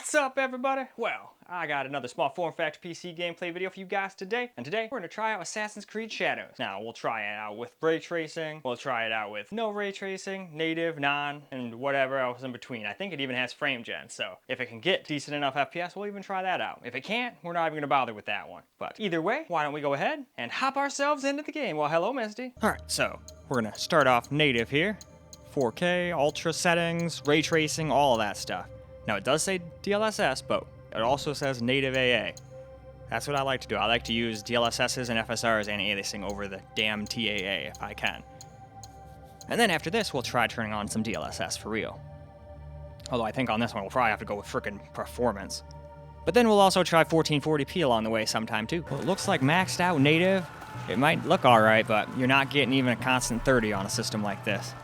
What's up, everybody? Well, I got another small form factor PC gameplay video for you guys today, and today we're going to try out Assassin's Creed Shadows. Now, we'll try it out with ray tracing, we'll try it out with no ray tracing, native, non, and whatever else in between. I think it even has frame gen, so if it can get decent enough FPS, we'll even try that out. If it can't, we're not even going to bother with that one. But either way, why don't we go ahead and hop ourselves into the game? Well, hello, Misty. Alright, so we're going to start off native here. 4K, ultra settings, ray tracing, all of that stuff. Now it does say DLSS, but it also says native AA. That's what I like to do. I like to use DLSSs and FSRs and aliasing over the damn TAA if I can. And then after this, we'll try turning on some DLSS for real. Although I think on this one, we'll probably have to go with frickin' performance. But then we'll also try 1440p along the way sometime too. Well, it looks like maxed out native. It might look alright, but you're not getting even a constant 30 on a system like this.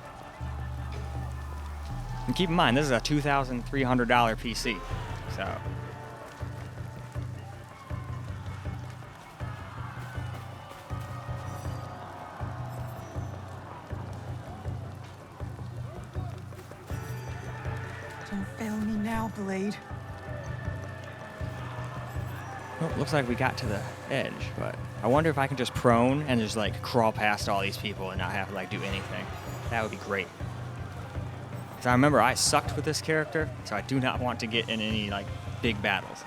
And keep in mind, this is a $2,300 PC, so. Don't fail me now, Blade. Well, looks like we got to the edge, but I wonder if I can just prone and just like crawl past all these people and not have to like do anything. That would be great. Because I remember I sucked with this character, so I do not want to get in any like big battles.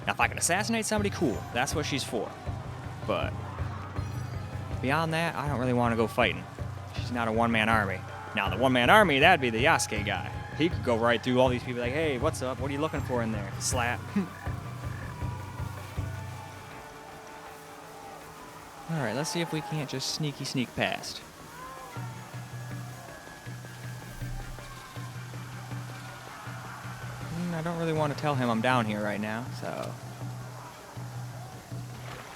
Now if I can assassinate somebody, cool. That's what she's for. But beyond that, I don't really want to go fighting. She's not a one-man army. Now the one-man army, that'd be the Yasuke guy. He could go right through all these people like, hey, what's up? What are you looking for in there? Slap. Alright, let's see if we can't just sneak past. I don't really want to tell him I'm down here right now, so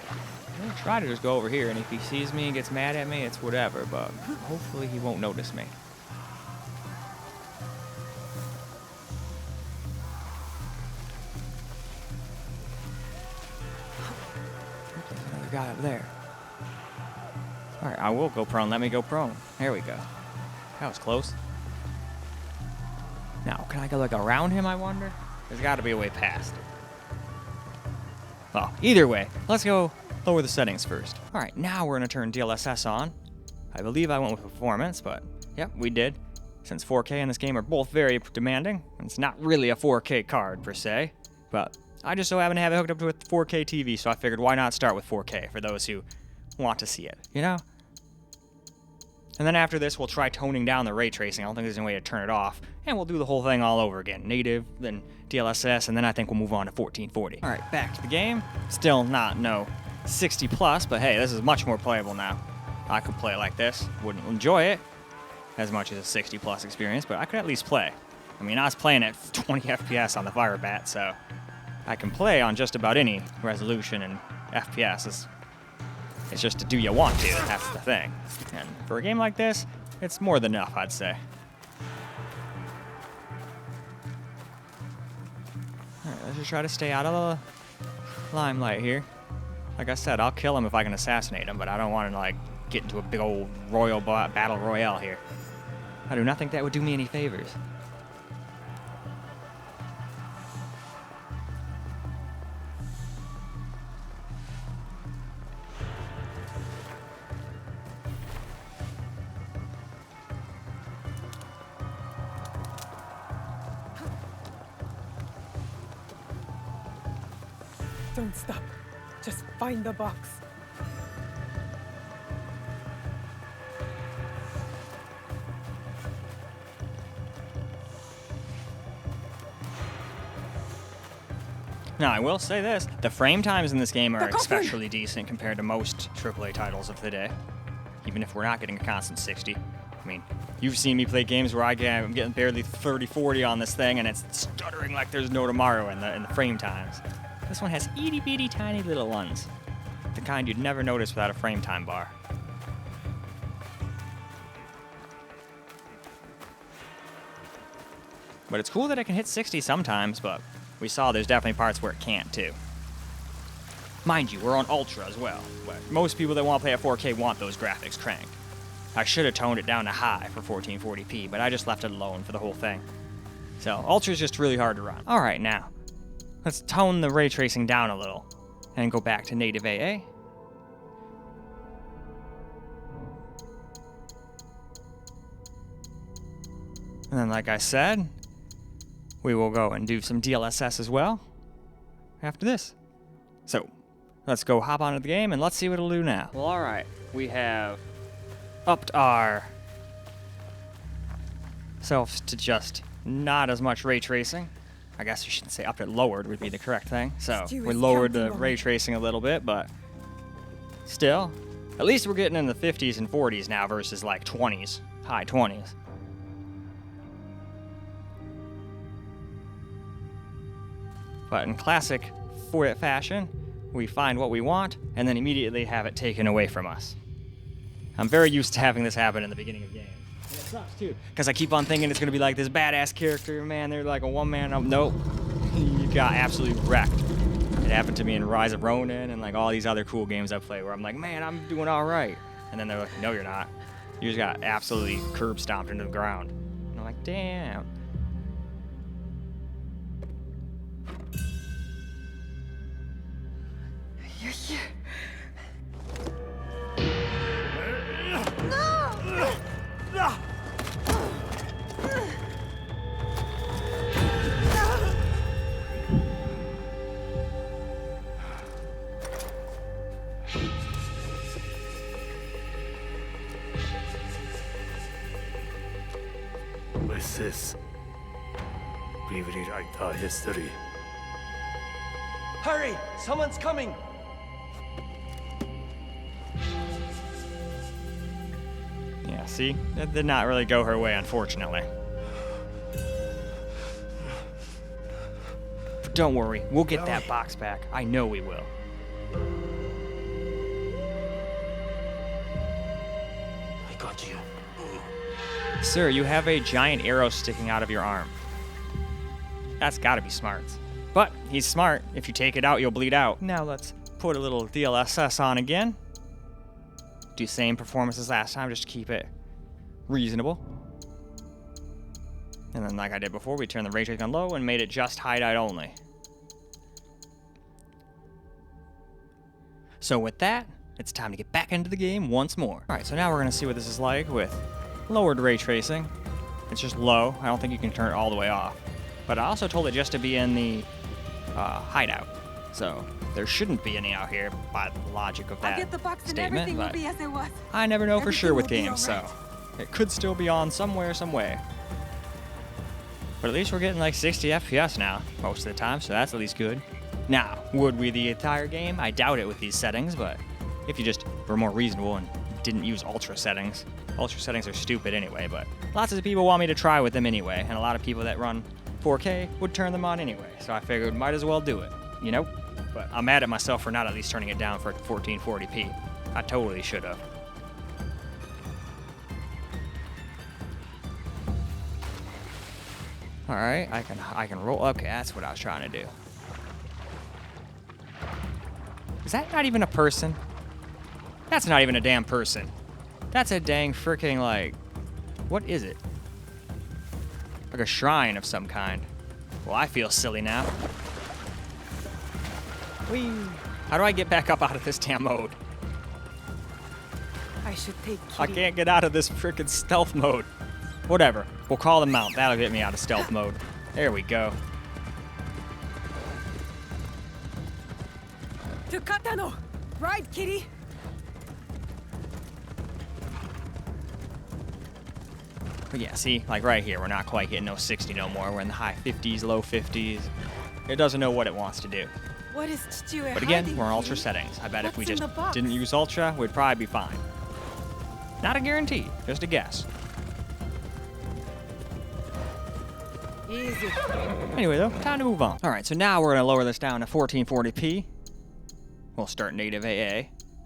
I'm gonna try to just go over here, and if he sees me and gets mad at me, it's whatever, but hopefully he won't notice me. There's another guy up there. Alright, I will go prone. Let me go prone. There we go. That was close. Now, can I go like around him, I wonder? There's got to be a way past. Well, either way, let's go lower the settings first. All right, now we're going to turn DLSS on. I believe I went with performance, but yep, we did. Since 4K and this game are both very demanding, it's not really a 4K card per se, but I just so happen to have it hooked up to a 4K TV, so I figured why not start with 4K for those who want to see it, you know? And then after this, we'll try toning down the ray tracing. I don't think there's any way to turn it off. And we'll do the whole thing all over again. Native, then DLSS, and then I think we'll move on to 1440. All right, back to the game. Still not no 60 plus, but hey, this is much more playable now. I could play like this. Wouldn't enjoy it as much as a 60 plus experience, but I could at least play. I mean, I was playing at 20 FPS on the Firebat, so I can play on just about any resolution and FPS. It's just to do you want to, that's the thing. And for a game like this, it's more than enough, I'd say. Alright, let's just try to stay out of the limelight here. Like I said, I'll kill him if I can assassinate him, but I don't want to, like, get into a big old battle royale here. I do not think that would do me any favors. Don't stop. Just find the box. Now, I will say this, the frame times in this game are especially decent compared to most AAA titles of the day, even if we're not getting a constant 60. I mean, you've seen me play games where I'm getting barely 30, 40 on this thing, and it's stuttering like there's no tomorrow in the frame times. This one has itty-bitty tiny little ones, the kind you'd never notice without a frame time bar. But it's cool that it can hit 60 sometimes, but we saw there's definitely parts where it can't too. Mind you, we're on Ultra as well, but most people that want to play at 4K want those graphics cranked. I should have toned it down to high for 1440p, but I just left it alone for the whole thing. So, Ultra is just really hard to run. Alright, now, Let's tone the ray tracing down a little and go back to native AA. And then, like I said, we will go and do some DLSS as well after this. So, let's go hop onto the game and let's see what it'll do now. Well, alright. We have upped our selves to just not as much ray tracing. I guess you shouldn't say upped it, lowered would be the correct thing. So, we lowered the ray tracing a little bit, but still, at least we're getting in the 50s and 40s now versus like 20s, high 20s. But in classic Ford fashion, we find what we want and then immediately have it taken away from us. I'm very used to having this happen in the beginning of games. And it sucks too, because I keep on thinking it's going to be like this badass character, man, they're like a one-man up. Nope. You got absolutely wrecked. It happened to me in Rise of Ronin and like all these other cool games I play where I'm like, man, I'm doing all right. And then they're like, no, you're not. You just got absolutely curb stomped into the ground. And I'm like, damn. What's this? We rewrite our history. Hurry! Someone's coming! Yeah, see? That did not really go her way, unfortunately. But don't worry, we'll get that box back. I know we will. I got you. Sir, you have a giant arrow sticking out of your arm. That's gotta be smart. But he's smart. If you take it out, you'll bleed out. Now let's put a little DLSS on again. Do same performance as last time, just to keep it reasonable. And then like I did before, we turned the ray tracing on low and made it just hideout only. So with that, it's time to get back into the game once more. Alright, so now we're gonna see what this is like with lowered ray tracing. It's just low. I don't think you can turn it all the way off. But I also told it just to be in the hideout. So there shouldn't be any out here by the logic of that I'll get the box and statement. everything will But be as it was. I never know for sure Everything with will be games, alright. so it could still be on somewhere, some way. But at least we're getting like 60 FPS now, most of the time, so that's at least good. Now, would we the entire game? I doubt it with these settings, but if you just were more reasonable and didn't use ultra settings. Ultra settings are stupid anyway, but lots of people want me to try with them anyway, and a lot of people that run 4K would turn them on anyway, so I figured might as well do it, you know? But I'm mad at myself for not at least turning it down for 1440p. I totally should have. Alright, I can roll. Okay, that's what I was trying to do. Is that not even a person? That's not even a damn person. That's a dang freaking, like, what is it? Like a shrine of some kind. Well, I feel silly now. Whee! How do I get back up out of this damn mode? I should take I Kitty. can't get out of this freaking stealth mode. Whatever. We'll call them out. That'll get me out of stealth mode. There we go. To Katano! Ride, Kitty! But yeah, see, like right here, we're not quite getting no 60 no more. We're in the high 50s, low 50s. It doesn't know what it wants to do. What is Chichue But again, hiding, we're in ultra Kitty? settings. I bet if we What's in just the box? didn't use ultra, we'd probably be fine. Not a guarantee, just a guess. Easy. Anyway though, time to move on. Alright, so now we're gonna lower this down to 1440p. We'll start native AA.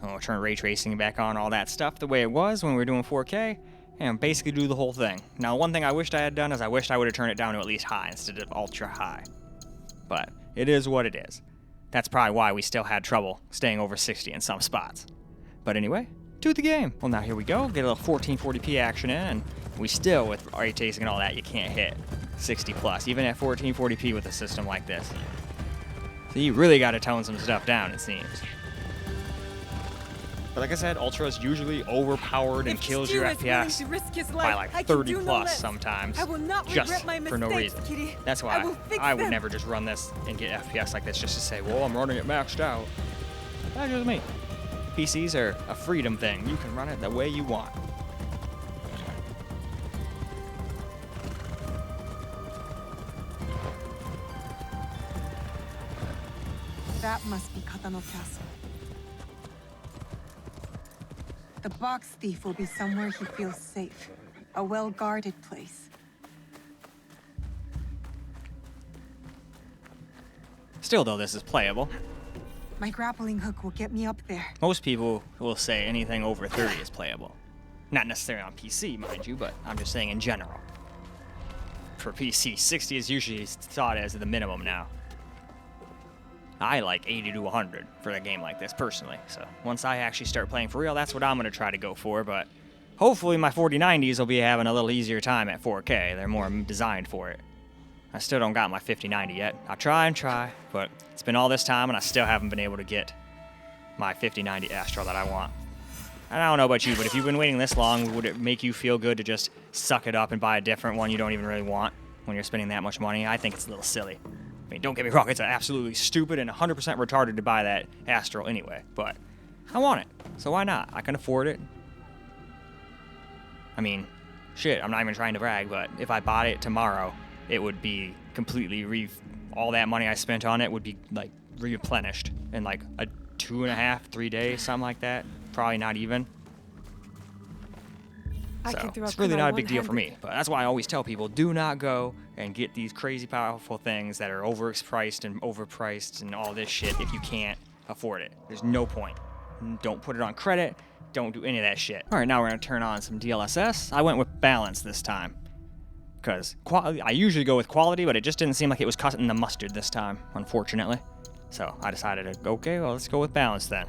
And we'll turn ray tracing back on, all that stuff the way it was when we were doing 4K. And basically do the whole thing. Now, one thing I wished I had done is I wished I would have turned it down to at least high instead of ultra high. But it is what it is. That's probably why we still had trouble staying over 60 in some spots. But anyway, to the game. Well, now here we go. Get a little 1440p action in, and we still, with ray tracing and all that, you can't hit 60 plus, even at 1440p with a system like this. So you really got to tone some stuff down, it seems. But like I said, Ultra is usually overpowered and kills your FPS by like 30 plus sometimes, just for no reason. That's why I would never just run this and get FPS like this just to say, well, I'm running it maxed out. That's just me. PCs are a freedom thing. You can run it the way you want. That must be Katano Castle. The box thief will be somewhere he feels safe. A well-guarded place. Still, though, this is playable. My grappling hook will get me up there. Most people will say anything over 30 is playable. Not necessarily on PC, mind you, but I'm just saying in general. For PC, 60 is usually thought as the minimum now. I like 80 to 100 for a game like this, personally. So once I actually start playing for real, that's what I'm going to try to go for. But hopefully my 4090s will be having a little easier time at 4K. They're more designed for it. I still don't got my 5090 yet. I try and try, but it's been all this time and I still haven't been able to get my 5090 Astro that I want. And I don't know about you, but if you've been waiting this long, would it make you feel good to just suck it up and buy a different one you don't even really want when you're spending that much money? I think it's a little silly. I mean, don't get me wrong, it's absolutely stupid and 100% retarded to buy that Astro anyway, but I want it, so why not? I can afford it. I mean, shit, I'm not even trying to brag, but if I bought it tomorrow, it would be completely all that money I spent on it would be like replenished in like a 2.5, 3 days, something like that. Probably not even. So it's really not a big deal for me, but that's why I always tell people, do not go and get these crazy powerful things that are overpriced and all this shit if you can't afford it. There's no point. Don't put it on credit. Don't do any of that shit. All right, now we're gonna turn on some DLSS. I went with balance this time because I usually go with quality, but it just didn't seem like it was cutting the mustard this time, unfortunately. So I decided to, okay, well, let's go with balance then.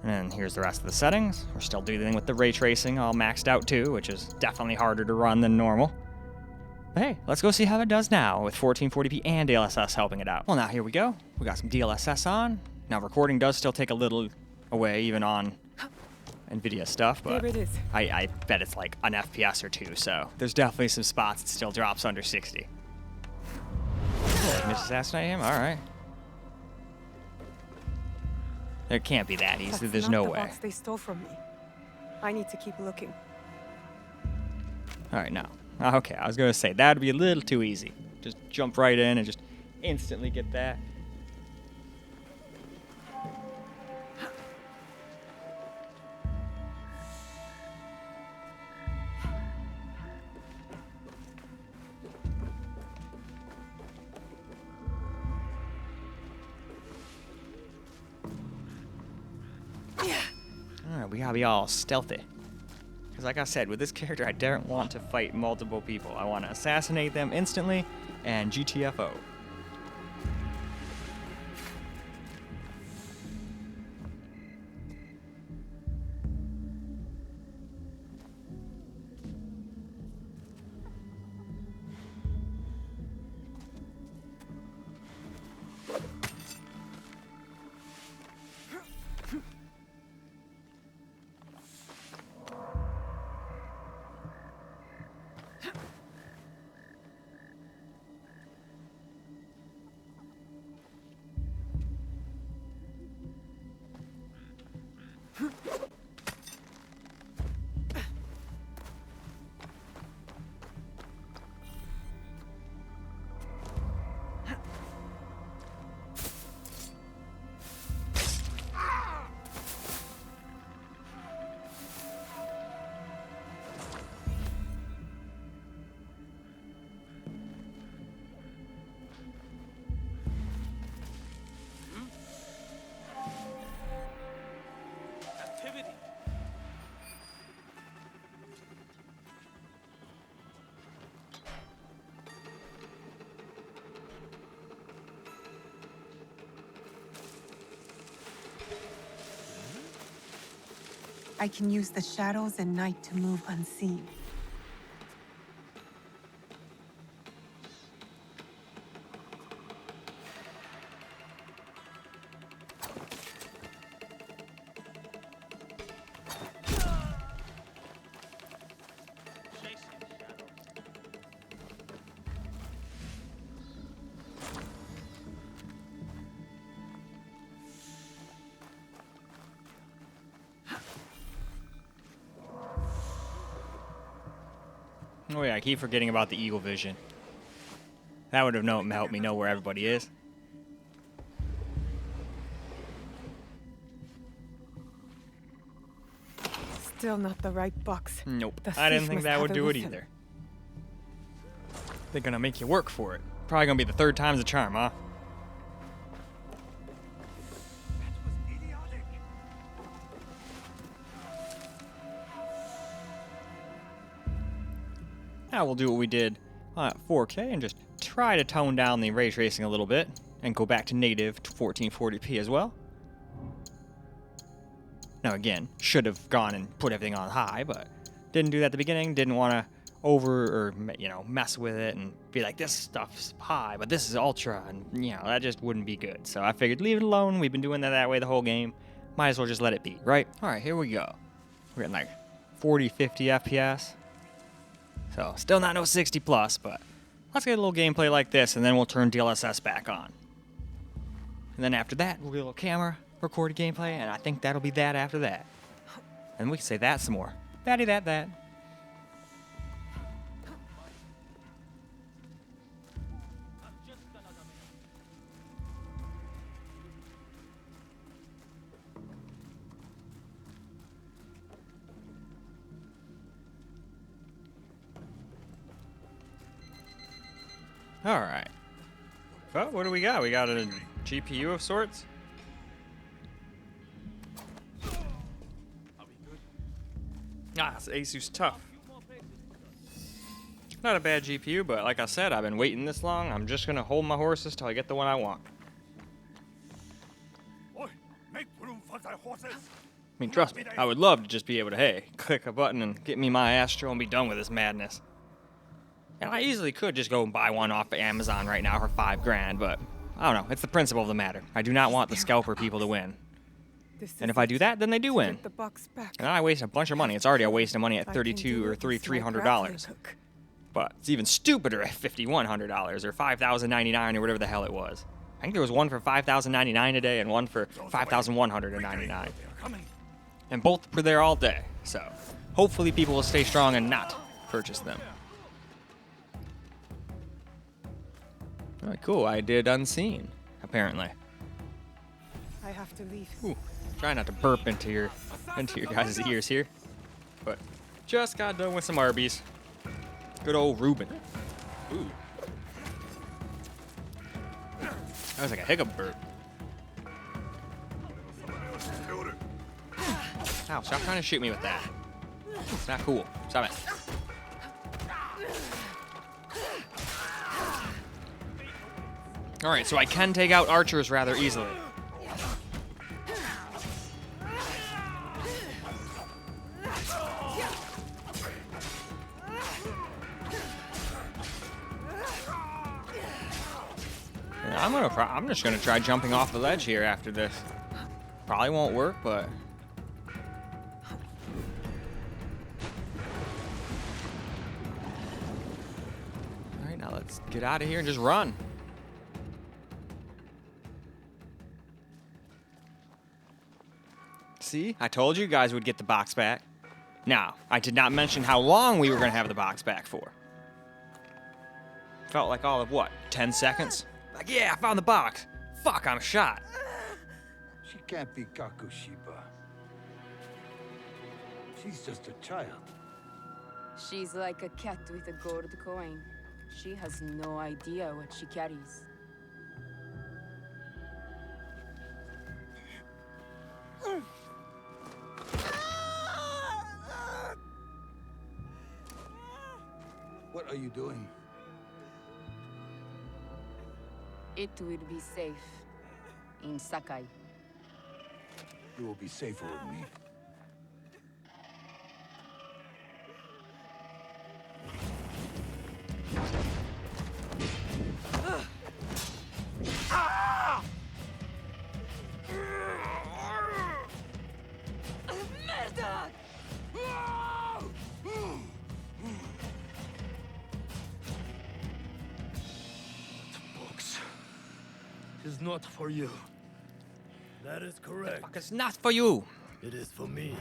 And here's the rest of the settings. We're still dealing with the ray tracing all maxed out too, which is definitely harder to run than normal. But hey, let's go see how it does now with 1440p and DLSS helping it out. Well, now here we go. We got some DLSS on. Now recording does still take a little away even on NVIDIA stuff, but I bet it's like an FPS or two, so there's definitely some spots it still drops under 60. Oh, I assassinate him? All right. There can't be that easy. There's no way. Box they stole from me. I need to keep looking. All right, now. Okay, I was going to say, that would be a little too easy. Just jump right in and just instantly get that. Alright, we gotta be all stealthy. Because like I said, with this character, I don't want to fight multiple people. I want to assassinate them instantly and GTFO. I can use the shadows and night to move unseen. Oh yeah, I keep forgetting about the Eagle Vision. That would have helped me know where everybody is. Still not the right box. Nope. The I didn't thief think must that have would it do it with him. either. They're gonna make you work for it. Probably gonna be the third time's the charm, huh? Now we'll do what we did at 4K and just try to tone down the ray tracing a little bit and go back to native to 1440p as well. Now again, should have gone and put everything on high, but didn't do that at the beginning. Didn't want to mess with it and be like, this stuff's high, but this is ultra, and that just wouldn't be good. So I figured leave it alone. We've been doing that way the whole game. Might as well just let it be, right? All right, here we go. We're getting like 40, 50 FPS. So still not no 60 plus, but let's get a little gameplay like this, and then we'll turn DLSS back on. And then after that, we'll get a little camera, record a gameplay, and I think that'll be that after that. And we can say that some more. Thatty that. All right. Well, what do we got? We got a GPU of sorts. Ah, it's Asus Tough. Not a bad GPU, but like I said, I've been waiting this long. I'm just gonna hold my horses till I get the one I want. Make room for the horses. I mean, trust me, I would love to just be able to, hey, click a button and get me my Astro and be done with this madness. And I easily could just go and buy one off of Amazon right now for $5 grand, but I don't know. It's the principle of the matter. I do not want the scalper people to win. And if I do that, then they do win. The box back. And I waste a bunch of money. It's already a waste of money at $3,200 or $3,300. But it's even stupider at $5,100 or $5,099 or whatever the hell it was. I think there was one for $5,099 today and one for $5,199. And both were there all day. So hopefully people will stay strong and not purchase them. All right, cool. I did unseen, apparently. I have to leave. Ooh, try not to burp into your guys' ears here. But just got done with some Arby's. Good old Reuben. Ooh. That was like a hiccup burp. Ow, stop trying to shoot me with that. It's not cool. Stop it. Alright, so I can take out archers rather easily. I'm just gonna try jumping off the ledge here after this. Probably won't work, but alright, now let's get out of here and just run. See, I told you guys would get the box back. Now, I did not mention how long we were gonna have the box back for. Felt like all of what, 10 seconds? Like, yeah, I found the box. Fuck, I'm shot. She can't be Kakushiba. She's just a child. She's like a cat with a gold coin. She has no idea what she carries. What are you doing? It will be safe in Sakai. You will be safer with me. Is not for you. That is correct. Fuck, it's not for you. It is for me.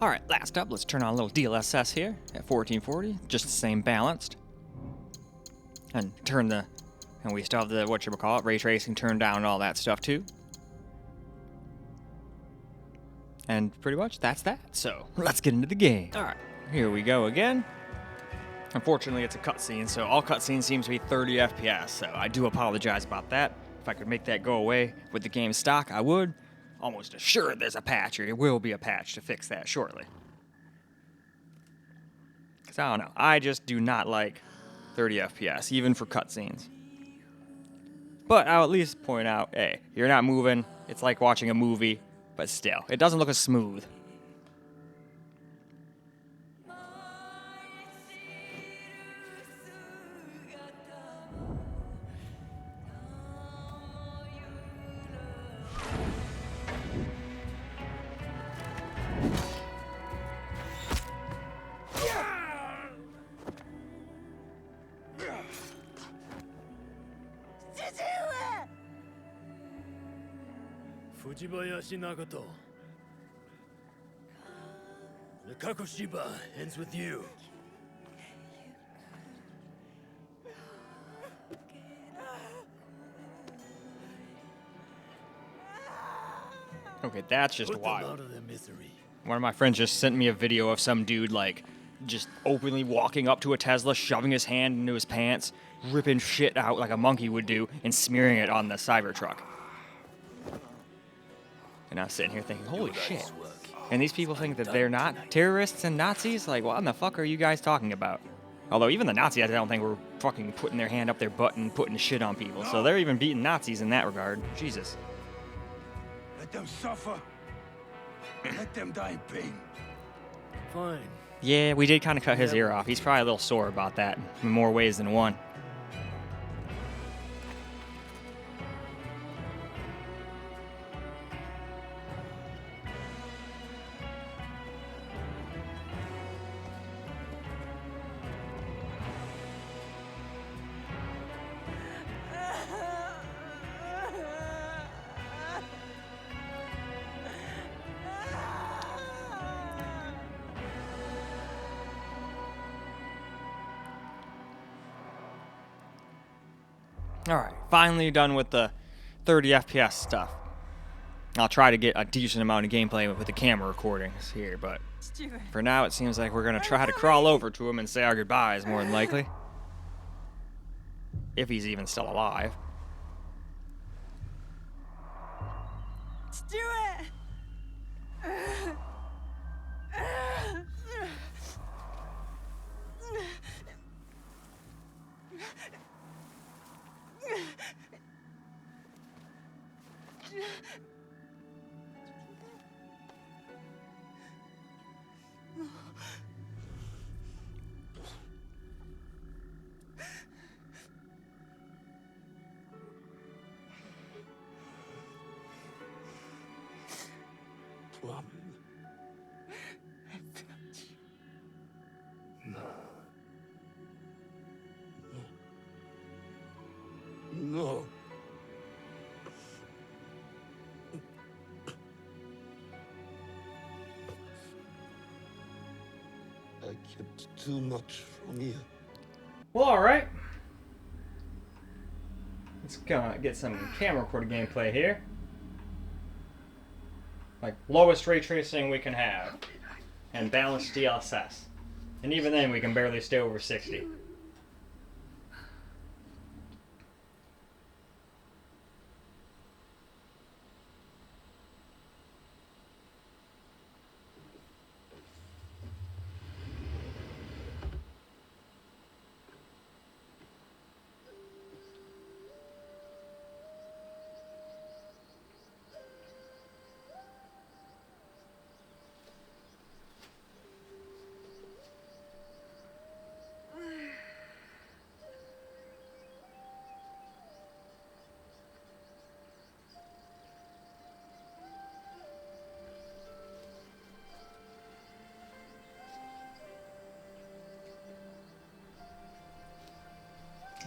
Alright, last up, let's turn on a little DLSS here at 1440, just the same balanced. And and we still have the, whatchamacallit, ray tracing turned down and all that stuff too. And pretty much that's that, so let's get into the game. Alright, here we go again. Unfortunately, it's a cutscene, so all cutscenes seem to be 30 FPS, so I do apologize about that. If I could make that go away with the game stock, I would. Almost assured there's a patch, or there will be a patch to fix that shortly. Because I don't know, I just do not like 30 FPS, even for cutscenes. But I'll at least point out, hey, you're not moving, it's like watching a movie, but still, it doesn't look as smooth. Fujibayashi Nagato. The Kakushiba ends with you. Okay, that's just Put them wild. out of their misery. One of my friends just sent me a video of some dude, like, just openly walking up to a Tesla, shoving his hand into his pants, ripping shit out like a monkey would do, and smearing it on the Cybertruck. And I'm sitting here thinking, holy shit. And these people think that they're not terrorists and Nazis? Like, what in the fuck are you guys talking about? Although even the Nazis, I don't think were fucking putting their hand up their butt and putting shit on people. So they're even beating Nazis in that regard. Jesus. Let them suffer. Let them die in pain. Fine. Yeah, we did kind of cut his ear off. He's probably a little sore about that in more ways than one. Alright, finally done with the 30 FPS stuff. I'll try to get a decent amount of gameplay with the camera recordings here, but for now it seems like we're going to try to crawl over to him and say our goodbyes, more than likely. If he's even still alive. Let's do it! Plum. No. No. I kept too much from you. Well, alright. Let's get some camera recorded gameplay here. Like, lowest ray tracing we can have. And balanced DLSS. And even then, we can barely stay over 60.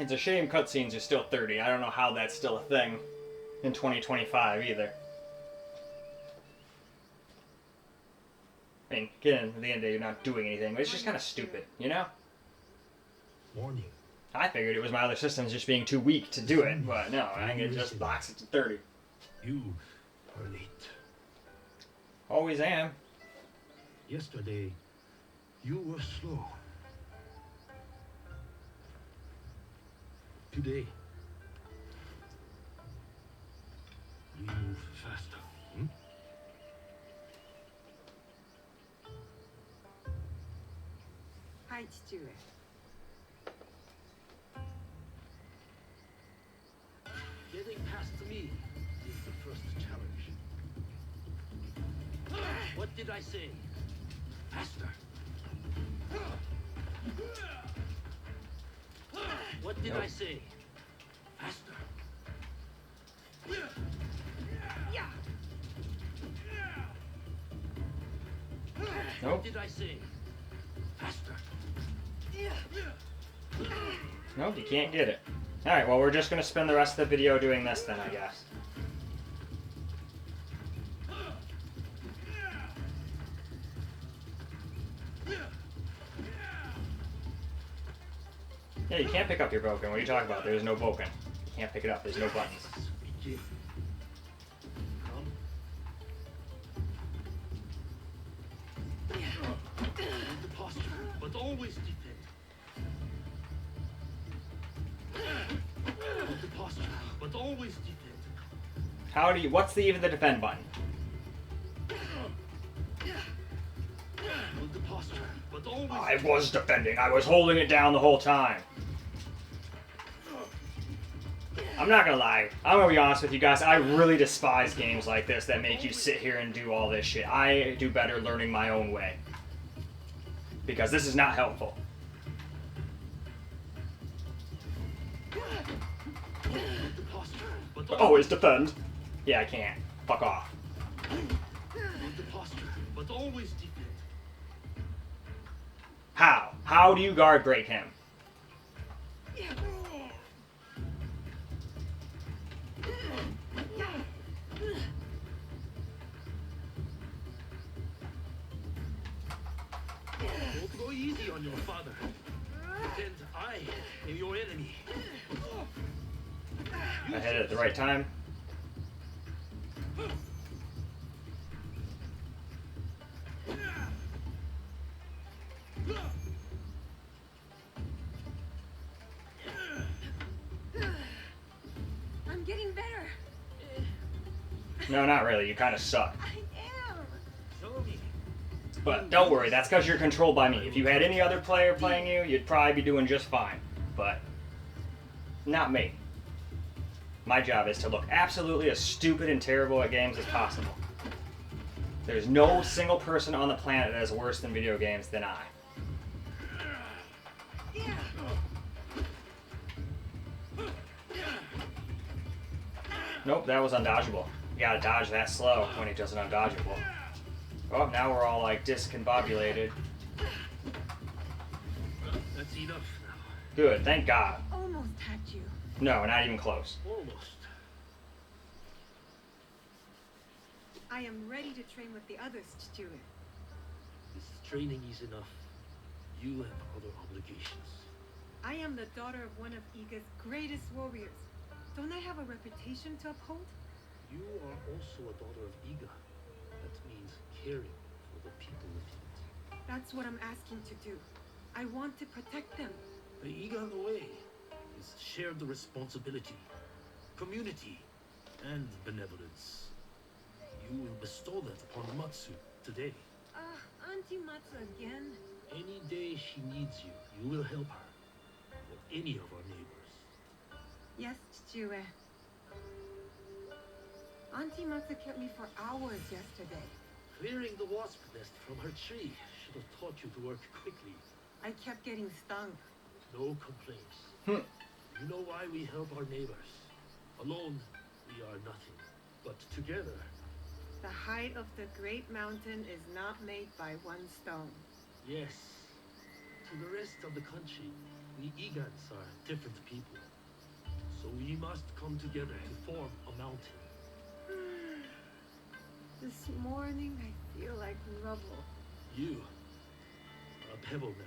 It's a shame cutscenes are still 30. I don't know how that's still a thing in 2025 either. I mean, again, at the end of the day, you're not doing anything, but it's just kind of stupid, you know? Morning. I figured it was my other systems just being too weak to do it, but no, I think it just locks it to 30. You are late. Always am. Yesterday, you were slow. Today, we move faster. Hmm? Hi, Stuart. Getting past me is the first challenge. What did I say? Faster. What did I say? Faster. Nope. What did I say? Faster. Nope, you can't get it. Alright, well, we're just going to spend the rest of the video doing this then, I guess. Yeah, you can't pick up your Boken. What are you talking about? There's no Boken. You can't pick it up. There's no buttons. Begin. Come. Hold the posture, but always defend. Hold the posture, but always defend. How do you... What's even the defend button? Hold the posture, but always. I was defending. I was holding it down the whole time. I'm not gonna lie. I'm gonna be honest with you guys. I really despise games like this that make you sit here and do all this shit. I do better learning my own way. Because this is not helpful. Hold the posture, but Always defend. Yeah, I can't. Fuck off. Hold the posture, but always defend. How? How do you guard break him? Don't go easy on your father. Pretend I am your enemy. I hit it at the right time. I'm getting better. No, not really. You kind of suck. I am. Show me. But don't worry, that's because you're controlled by me. If you had any other player playing you, you'd probably be doing just fine. But not me. My job is to look absolutely as stupid and terrible at games as possible. There's no single person on the planet that is worse than video games than I. Nope, that was undodgeable. You gotta dodge that slow when he does an undodgeable. Oh, now we're all like discombobulated. That's enough now. Good, thank God. Almost had you. No, not even close. Almost. I am ready to train with the others, Stuart. This training is enough. You have other obligations. I am the daughter of one of Iga's greatest warriors. Don't I have a reputation to uphold? You are also a daughter of Iga. That means caring for the people of it. That's what I'm asking to do. I want to protect them. The Iga way is shared responsibility, community, and benevolence. You will bestow that upon Matsu today. Auntie Matsu again? Any day she needs you, you will help her. Or any of our neighbors. Yes, Stuart. Auntie Matsu kept me for hours yesterday. Clearing the wasp nest from her tree should have taught you to work quickly. I kept getting stung. No complaints. You know why we help our neighbors. Alone, we are nothing. But together, The height of the great mountain is not made by one stone. yes. To the rest of the country, we Igans are different people. So we must come together to form a mountain. This morning I feel like rubble. You are a pebble now.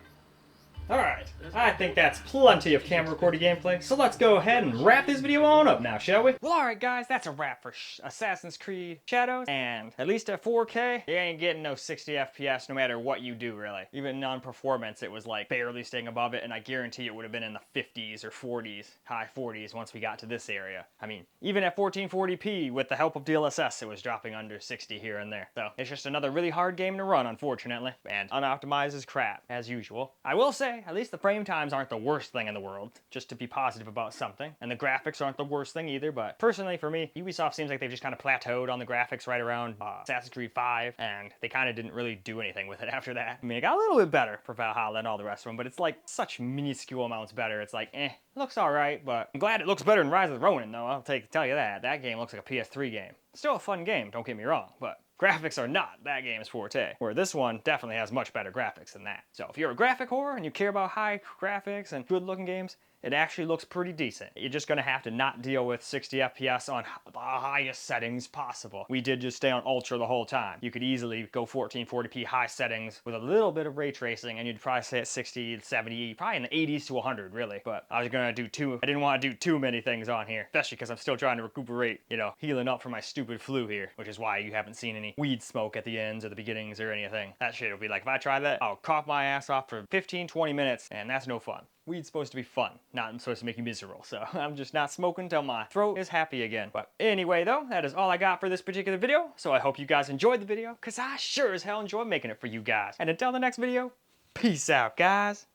Alright, I think that's plenty of camera recorded gameplay, so let's go ahead and wrap this video on up now, shall we? Well, alright guys, that's a wrap for Assassin's Creed Shadows, and at least at 4K, you ain't getting no 60 FPS no matter what you do, really. Even on performance, it was like barely staying above it, and I guarantee it would have been in the 50s or 40s, high 40s once we got to this area. I mean, even at 1440p, with the help of DLSS, it was dropping under 60 here and there. So, it's just another really hard game to run, unfortunately, and unoptimized as crap, as usual. I will say, at least the frame times aren't the worst thing in the world, just to be positive about something. And the graphics aren't the worst thing either, but personally for me, Ubisoft seems like they've just kind of plateaued on the graphics right around Assassin's Creed 5, and they kind of didn't really do anything with it after that. I mean, it got a little bit better for Valhalla and all the rest of them, but it's like such minuscule amounts better. It's like, it looks alright, but I'm glad it looks better than Rise of the Ronin, though. I'll tell you that. That game looks like a PS3 game. Still a fun game, don't get me wrong, but graphics are not that game's forte, where this one definitely has much better graphics than that. So if you're a graphic whore and you care about high graphics and good looking games, it actually looks pretty decent. You're just gonna have to not deal with 60 FPS on the highest settings possible. We did just stay on ultra the whole time. You could easily go 1440p high settings with a little bit of ray tracing, and you'd probably stay at 60, 70, probably in the 80s to 100 really. But I was gonna do I didn't want to do too many things on here, especially because I'm still trying to recuperate, you know, healing up from my stupid flu here, which is why you haven't seen any weed smoke at the ends or the beginnings or anything. That shit will be like, if I try that, I'll cough my ass off for 15, 20 minutes, and that's no fun. Weed's supposed to be fun, not supposed to make you miserable, so I'm just not smoking till my throat is happy again. But anyway though, that is all I got for this particular video, so I hope you guys enjoyed the video, because I sure as hell enjoyed making it for you guys. And until the next video, peace out guys!